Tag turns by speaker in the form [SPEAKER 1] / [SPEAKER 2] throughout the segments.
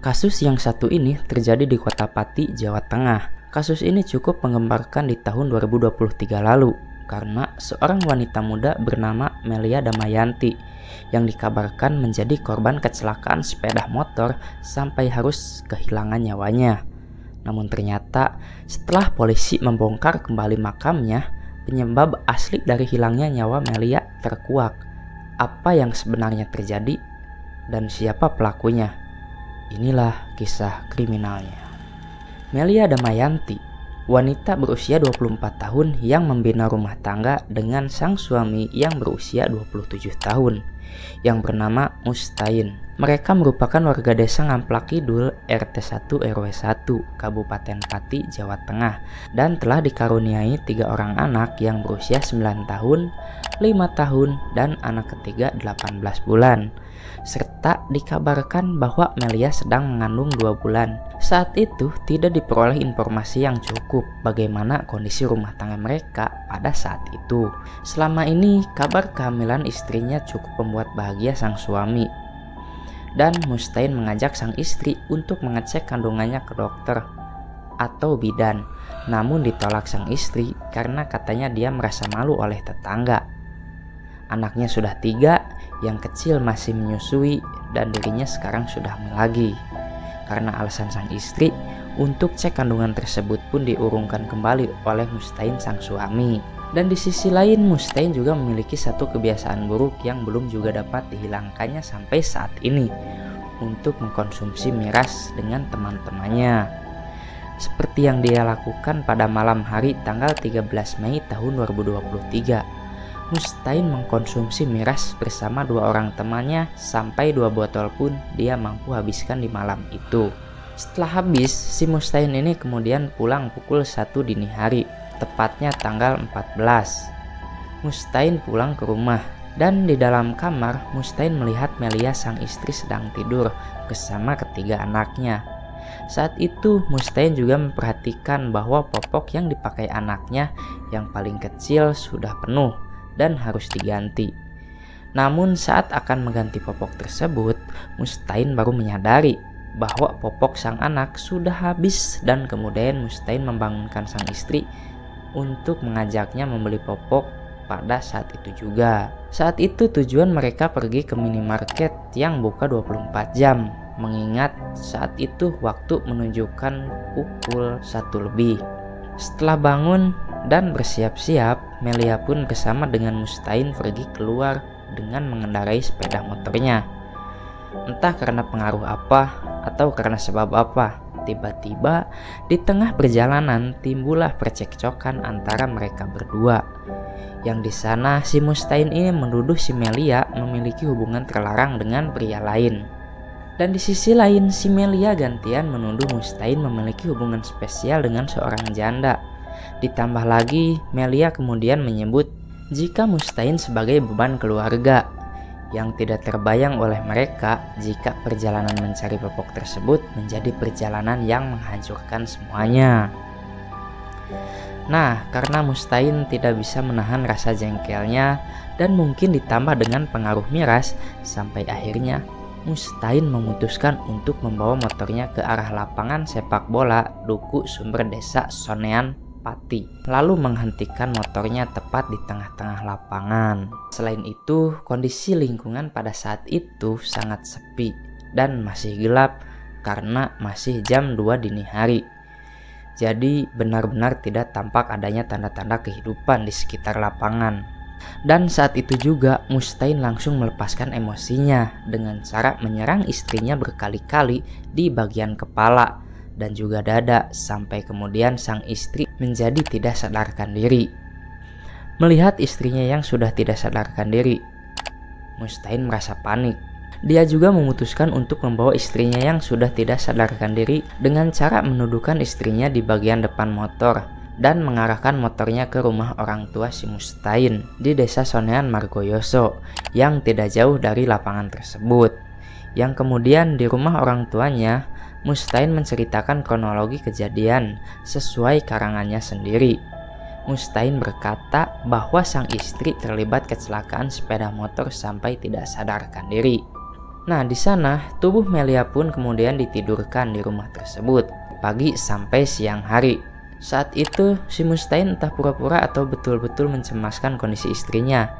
[SPEAKER 1] Kasus yang satu ini terjadi di Kota Pati, Jawa Tengah. Kasus ini cukup menggemparkan di tahun 2023 lalu karena seorang wanita muda bernama Melia Damayanti yang dikabarkan menjadi korban kecelakaan sepeda motor sampai harus kehilangan nyawanya. Namun ternyata setelah polisi membongkar kembali makamnya, penyebab asli dari hilangnya nyawa Melia terkuak. Apa yang sebenarnya terjadi dan siapa pelakunya? Inilah kisah kriminalnya. Melia Damayanti, wanita berusia 24 tahun yang membina rumah tangga dengan sang suami yang berusia 27 tahun yang bernama Mustain. Mereka merupakan warga desa Ngamplak Kidul, RT 1 RW 1, Kabupaten Pati, Jawa Tengah, dan telah dikaruniai 3 orang anak yang berusia 9 tahun, 5 tahun, dan anak ketiga 18 bulan. Serta dikabarkan bahwa Melia sedang mengandung 2 bulan. Saat itu tidak diperoleh informasi yang cukup bagaimana kondisi rumah tangga mereka pada saat itu. Selama ini kabar kehamilan istrinya cukup membuat bahagia sang suami. Dan Mustain mengajak sang istri untuk mengecek kandungannya ke dokter atau bidan. Namun ditolak sang istri karena katanya dia merasa malu oleh tetangga. Anaknya sudah 3, yang kecil masih menyusui dan dirinya sekarang sudah hamil lagi. Karena alasan sang istri, untuk cek kandungan tersebut pun diurungkan kembali oleh Mustain sang suami. Dan di sisi lain, Mustain juga memiliki satu kebiasaan buruk yang belum juga dapat dihilangkannya sampai saat ini, untuk mengkonsumsi miras dengan teman-temannya. Seperti yang dia lakukan pada malam hari tanggal 13 Mei tahun 2023. Mustain mengkonsumsi miras bersama 2 orang temannya sampai 2 botol pun dia mampu habiskan di malam itu. Setelah habis, si Mustain ini kemudian pulang pukul 1 dini hari, tepatnya tanggal 14. Mustain pulang ke rumah dan di dalam kamar Mustain melihat Melia sang istri sedang tidur bersama ketiga anaknya. Saat itu Mustain juga memperhatikan bahwa popok yang dipakai anaknya yang paling kecil sudah penuh dan harus diganti. Namun saat akan mengganti popok tersebut, Mustain baru menyadari bahwa popok sang anak sudah habis dan kemudian Mustain membangunkan sang istri untuk mengajaknya membeli popok pada saat itu juga. Saat itu tujuan mereka pergi ke minimarket yang buka 24 jam, mengingat saat itu waktu menunjukkan pukul 1 lebih. Setelah bangun dan bersiap-siap, Melia pun bersama dengan Mustain pergi keluar dengan mengendarai sepeda motornya. Entah karena pengaruh apa atau karena sebab apa, tiba-tiba di tengah perjalanan timbullah percekcokan antara mereka berdua. Yang di sana si Mustain ini menuduh si Melia memiliki hubungan terlarang dengan pria lain. Dan di sisi lain si Melia gantian menuduh Mustain memiliki hubungan spesial dengan seorang janda. Ditambah lagi Melia kemudian menyebut jika Mustain sebagai beban keluarga, yang tidak terbayang oleh mereka jika perjalanan mencari popok tersebut menjadi perjalanan yang menghancurkan semuanya. Nah, karena Mustain tidak bisa menahan rasa jengkelnya dan mungkin ditambah dengan pengaruh miras, sampai akhirnya Mustain memutuskan untuk membawa motornya ke arah lapangan sepak bola Duku Sumber Desa Sonean, Pati, lalu menghentikan motornya tepat di tengah-tengah lapangan. Selain itu, kondisi lingkungan pada saat itu sangat sepi dan masih gelap karena masih jam 2 dini hari. Jadi benar-benar tidak tampak adanya tanda-tanda kehidupan di sekitar lapangan. Dan saat itu juga Mustain langsung melepaskan emosinya dengan cara menyerang istrinya berkali-kali di bagian kepala dan juga dada, sampai kemudian sang istri menjadi tidak sadarkan diri. Melihat istrinya yang sudah tidak sadarkan diri, Mustain merasa panik. Dia juga memutuskan untuk membawa istrinya yang sudah tidak sadarkan diri dengan cara menundukkan istrinya di bagian depan motor dan mengarahkan motornya ke rumah orang tua si Mustain di desa Sonean Margoyoso yang tidak jauh dari lapangan tersebut. Yang kemudian di rumah orang tuanya, Mustain menceritakan kronologi kejadian sesuai karangannya sendiri. Mustain berkata bahwa sang istri terlibat kecelakaan sepeda motor sampai tidak sadarkan diri. Nah, di sana tubuh Melia pun kemudian ditidurkan di rumah tersebut pagi sampai siang hari. Saat itu si Mustain entah pura-pura atau betul-betul mencemaskan kondisi istrinya.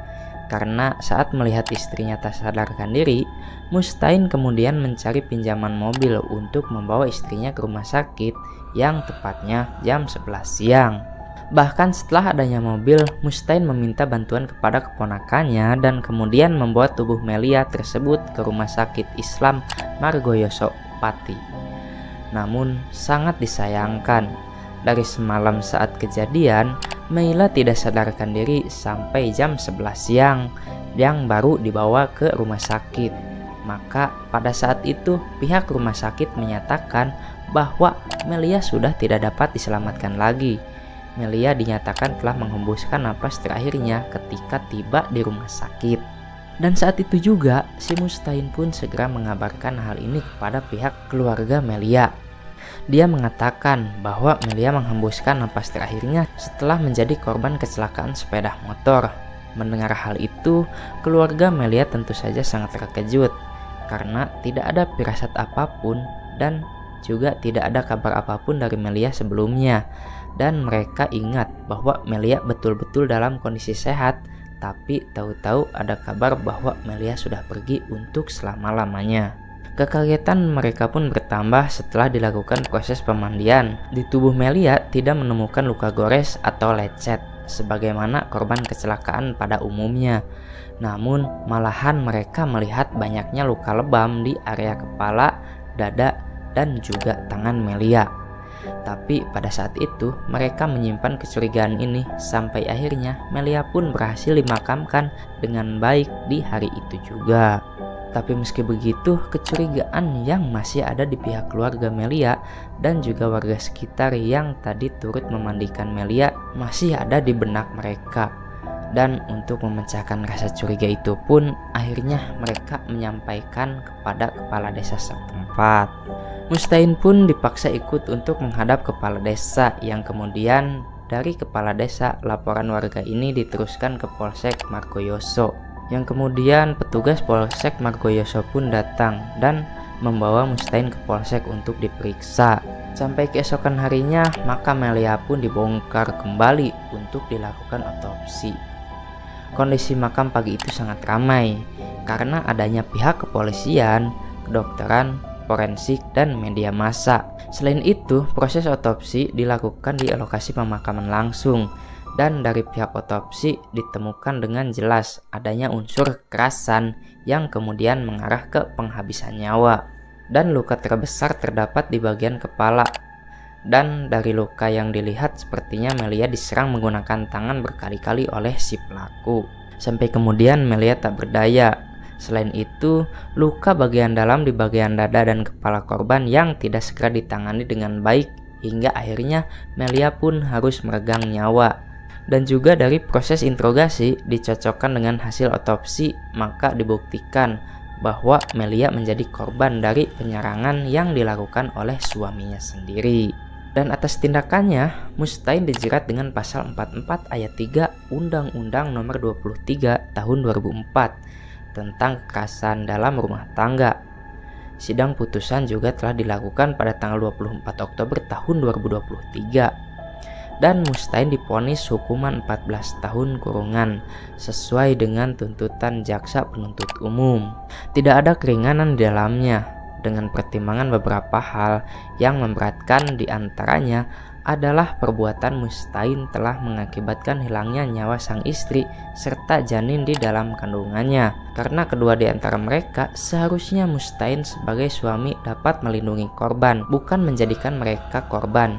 [SPEAKER 1] Karena saat melihat istrinya tak sadarkan diri, Mustain kemudian mencari pinjaman mobil untuk membawa istrinya ke rumah sakit yang tepatnya jam 11 siang. Bahkan setelah adanya mobil, Mustain meminta bantuan kepada keponakannya dan kemudian membawa tubuh Melia tersebut ke rumah sakit Islam Margoyoso Pati. Namun sangat disayangkan, dari semalam saat kejadian, Meila tidak sadarkan diri sampai jam 11 siang yang baru dibawa ke rumah sakit. Maka pada saat itu pihak rumah sakit menyatakan bahwa Melia sudah tidak dapat diselamatkan lagi. Melia dinyatakan telah menghembuskan napas terakhirnya ketika tiba di rumah sakit. Dan saat itu juga si Mustain pun segera mengabarkan hal ini kepada pihak keluarga Melia. Dia mengatakan bahwa Melia menghembuskan napas terakhirnya setelah menjadi korban kecelakaan sepeda motor. Mendengar hal itu, keluarga Melia tentu saja sangat terkejut karena tidak ada firasat apapun dan juga tidak ada kabar apapun dari Melia sebelumnya. Dan mereka ingat bahwa Melia betul-betul dalam kondisi sehat, tapi tahu-tahu ada kabar bahwa Melia sudah pergi untuk selama-lamanya. Kekagetan mereka pun bertambah setelah dilakukan proses pemandian. Di tubuh Melia tidak menemukan luka gores atau lecet sebagaimana korban kecelakaan pada umumnya. Namun malahan mereka melihat banyaknya luka lebam di area kepala, dada, dan juga tangan Melia. Tapi pada saat itu mereka menyimpan kecurigaan ini sampai akhirnya Melia pun berhasil dimakamkan dengan baik di hari itu juga. Tapi meski begitu, kecurigaan yang masih ada di pihak keluarga Melia dan juga warga sekitar yang tadi turut memandikan Melia masih ada di benak mereka. Dan untuk memecahkan rasa curiga itu pun akhirnya mereka menyampaikan kepada kepala desa setempat. Mustain pun dipaksa ikut untuk menghadap kepala desa yang kemudian dari kepala desa laporan warga ini diteruskan ke Polsek Margoyoso. Yang kemudian petugas Polsek Margoyoso pun datang dan membawa Mustain ke Polsek untuk diperiksa. Sampai keesokan harinya maka Melia pun dibongkar kembali untuk dilakukan otopsi. Kondisi makam pagi itu sangat ramai karena adanya pihak kepolisian, kedokteran, forensik, dan media massa. Selain itu, proses otopsi dilakukan di lokasi pemakaman langsung. Dan dari pihak otopsi ditemukan dengan jelas adanya unsur kekerasan yang kemudian mengarah ke penghabisan nyawa. Dan luka terbesar terdapat di bagian kepala. Dan dari luka yang dilihat sepertinya Melia diserang menggunakan tangan berkali-kali oleh si pelaku. Sampai kemudian Melia tak berdaya. Selain itu, luka bagian dalam di bagian dada dan kepala korban yang tidak segera ditangani dengan baik hingga akhirnya Melia pun harus meregang nyawa. Dan juga dari proses interogasi dicocokkan dengan hasil otopsi, maka dibuktikan bahwa Melia menjadi korban dari penyerangan yang dilakukan oleh suaminya sendiri. Dan atas tindakannya, Mustain dijerat dengan pasal 44 ayat 3 Undang-Undang Nomor 23 Tahun 2004 tentang kekerasan dalam rumah tangga. Sidang putusan juga telah dilakukan pada tanggal 24 Oktober tahun 2023. Dan Mustain divonis hukuman 14 tahun kurungan sesuai dengan tuntutan jaksa penuntut umum. Tidak ada keringanan di dalamnya dengan pertimbangan beberapa hal yang memberatkan, diantaranya adalah perbuatan Mustain telah mengakibatkan hilangnya nyawa sang istri serta janin di dalam kandungannya. Karena kedua di antara mereka seharusnya Mustain sebagai suami dapat melindungi korban, bukan menjadikan mereka korban.